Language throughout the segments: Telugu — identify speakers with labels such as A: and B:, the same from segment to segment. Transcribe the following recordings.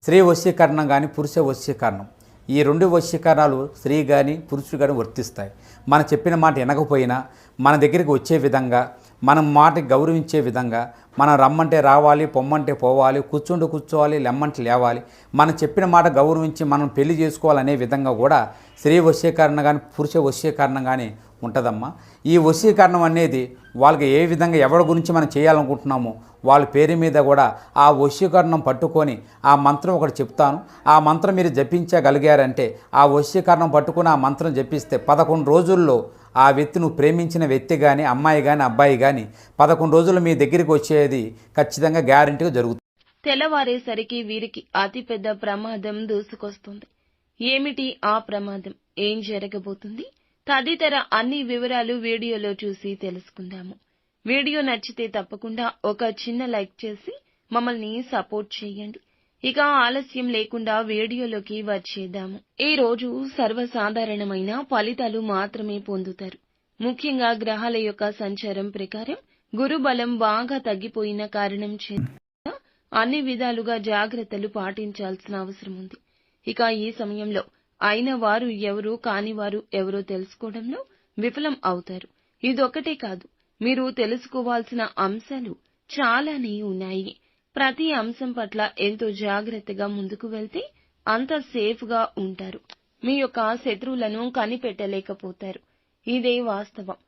A: స్త్రీ వశీకరణం కానీ పురుష వశీకరణం, ఈ రెండు వశీకరణాలు స్త్రీ కానీ పురుషుడు కానీ వర్తిస్తాయి. మనం చెప్పిన మాట వినకపోయినా మన దగ్గరికి వచ్చే విధంగా, మనం మాటకి గౌరవించే విధంగా, మనం రమ్మంటే రావాలి, పొమ్మంటే పోవాలి, కూర్చుంటే కూర్చోవాలి, లెమ్మంటే లేవాలి, మనం చెప్పిన మాట గౌరవించి మనం పెళ్లి చేసుకోవాలనే విధంగా కూడా స్త్రీ వశీకరణ కానీ పురుష వశీకరణం కానీ ఉంటుందమ్మా. ఈ వశీకరణం అనేది వాళ్ళకి ఏ విధంగా ఎవరి గురించి మనం చేయాలనుకుంటున్నామో వాళ్ళ పేరు మీద కూడా ఆ వశీకరణం పట్టుకొని ఆ మంత్రం ఒకటి చెప్తాను. ఆ మంత్రం మీరు జపించగలిగారంటే, ఆ వశీకరణం పట్టుకొని ఆ మంత్రం జపిస్తే 11 రోజుల్లో ఆ వ్యక్తి, నువ్వు ప్రేమించిన వ్యక్తి కానీ, అమ్మాయి కానీ, అబ్బాయి కానీ 11 రోజులు మీ దగ్గరికి వచ్చేది ఖచ్చితంగా గ్యారెంటీగా జరుగుతుంది.
B: తెల్లవారేసరికి వీరికి అతిపెద్ద ప్రమాదం దూసుకొస్తుంది. ఏమిటి ఆ ప్రమాదం, ఏం జరగబోతుంది తదితర అన్ని వివరాలు వీడియోలో చూసి తెలుసుకుందాము. వీడియో నచ్చితే తప్పకుండా ఒక చిన్న లైక్ చేసి మమ్మల్ని సపోర్ట్ చేయండి. ఇక ఆలస్యం లేకుండా వీడియోలోకి వచ్చేద్దాము. ఈ రోజు సర్వసాధారణమైన ఫలితాలు మాత్రమే పొందుతారు. ముఖ్యంగా గ్రహాల యొక్క సంచారం ప్రకారం గురు బలం బాగా తగ్గిపోయిన కారణం చేత అన్ని విధాలుగా జాగ్రత్తలు పాటించాల్సిన అవసరం ఉంది. ఇక ఈ సమయంలో అయిన వారు ఎవరు, కాని వారు ఎవరో తెలుసుకోవడంలో విఫలం అవుతారు. ఇదొక్కటే కాదు, మీరు తెలుసుకోవాల్సిన అంశాలు చాలానే ఉన్నాయి. ప్రతి అంశం పట్ల ఎంతో జాగ్రత్తగా ముందుకు వెళ్తే అంత సేఫ్ గా ఉంటారు. మీ యొక్క శత్రువులను కనిపెట్టలేకపోతారు. ఇదే వాస్తవం.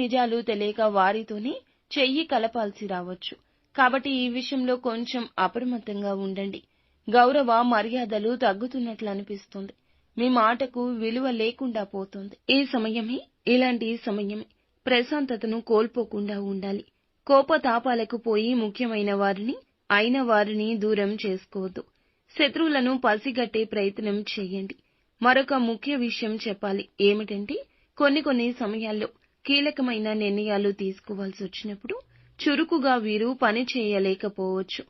B: నిజాలు తెలియక వారితోనే చెయ్యి కలపాల్సి రావచ్చు. కాబట్టి ఈ విషయంలో కొంచెం అప్రమత్తంగా ఉండండి. గౌరవ మర్యాదలు తగ్గుతున్నట్లు అనిపిస్తుంది. మీ మాటకు విలువ లేకుండా పోతుంది. ఇలాంటి సమయమే ప్రశాంతతను కోల్పోకుండా ఉండాలి. కోపతాపాలకు పోయి ముఖ్యమైన వారిని, అయిన వారిని దూరం చేసుకోవద్దు. శత్రువులను పసిగట్టే ప్రయత్నం చేయండి. మరొక ముఖ్య విషయం చెప్పాలి. ఏమిటంటే, కొన్ని సమయాల్లో కీలకమైన నిర్ణయాలు తీసుకోవాల్సి వచ్చినప్పుడు చురుకుగా వీరు పని చేయలేకపోవచ్చు.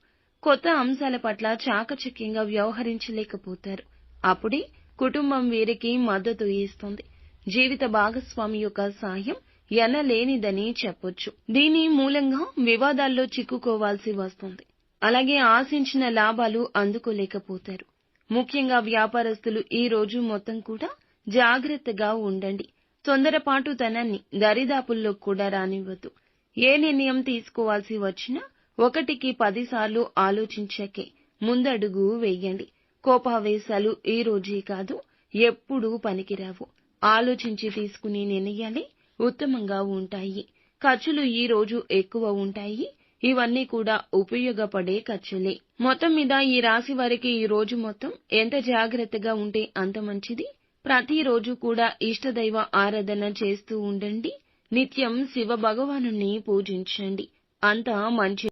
B: కొత్త అంశాల పట్ల చాకచక్యంగా వ్యవహరించలేకపోతారు. అప్పుడే కుటుంబం వీరికి మద్దతు ఇస్తుంది. జీవిత భాగస్వామి యొక్క సాయం ఎనలేనిదని చెప్పొచ్చు. దీని మూలంగా వివాదాల్లో చిక్కుకోవాల్సి వస్తుంది. అలాగే ఆశించిన లాభాలు అందుకోలేకపోతారు. ముఖ్యంగా వ్యాపారస్తులు ఈ రోజు మొత్తం కూడా జాగ్రత్తగా ఉండండి. తొందరపాటుతనాన్ని దరిదాపుల్లో కూడా రానివ్వద్దు. ఏ నిర్ణయం తీసుకోవాల్సి వచ్చినా 1కి 10 సార్లు ఆలోచించాకే ముందడుగు వేయండి. కోపావేశాలు ఈ రోజే కాదు, ఎప్పుడూ పనికిరావు. ఆలోచించి తీసుకునే నిర్ణయాలే ఉత్తమంగా ఉంటాయి. ఖర్చులు ఈ రోజు ఎక్కువ ఉంటాయి. ఇవన్నీ కూడా ఉపయోగపడే ఖర్చులే. మొత్తం మీద ఈ రాశి వారికి ఈ రోజు మొత్తం ఎంత జాగ్రత్తగా ఉంటే అంత మంచిది. ప్రతిరోజు కూడా ఇష్టదైవ ఆరాధన చేస్తూ ఉండండి. నిత్యం శివ భగవానుని పూజించండి. అంతా మంచి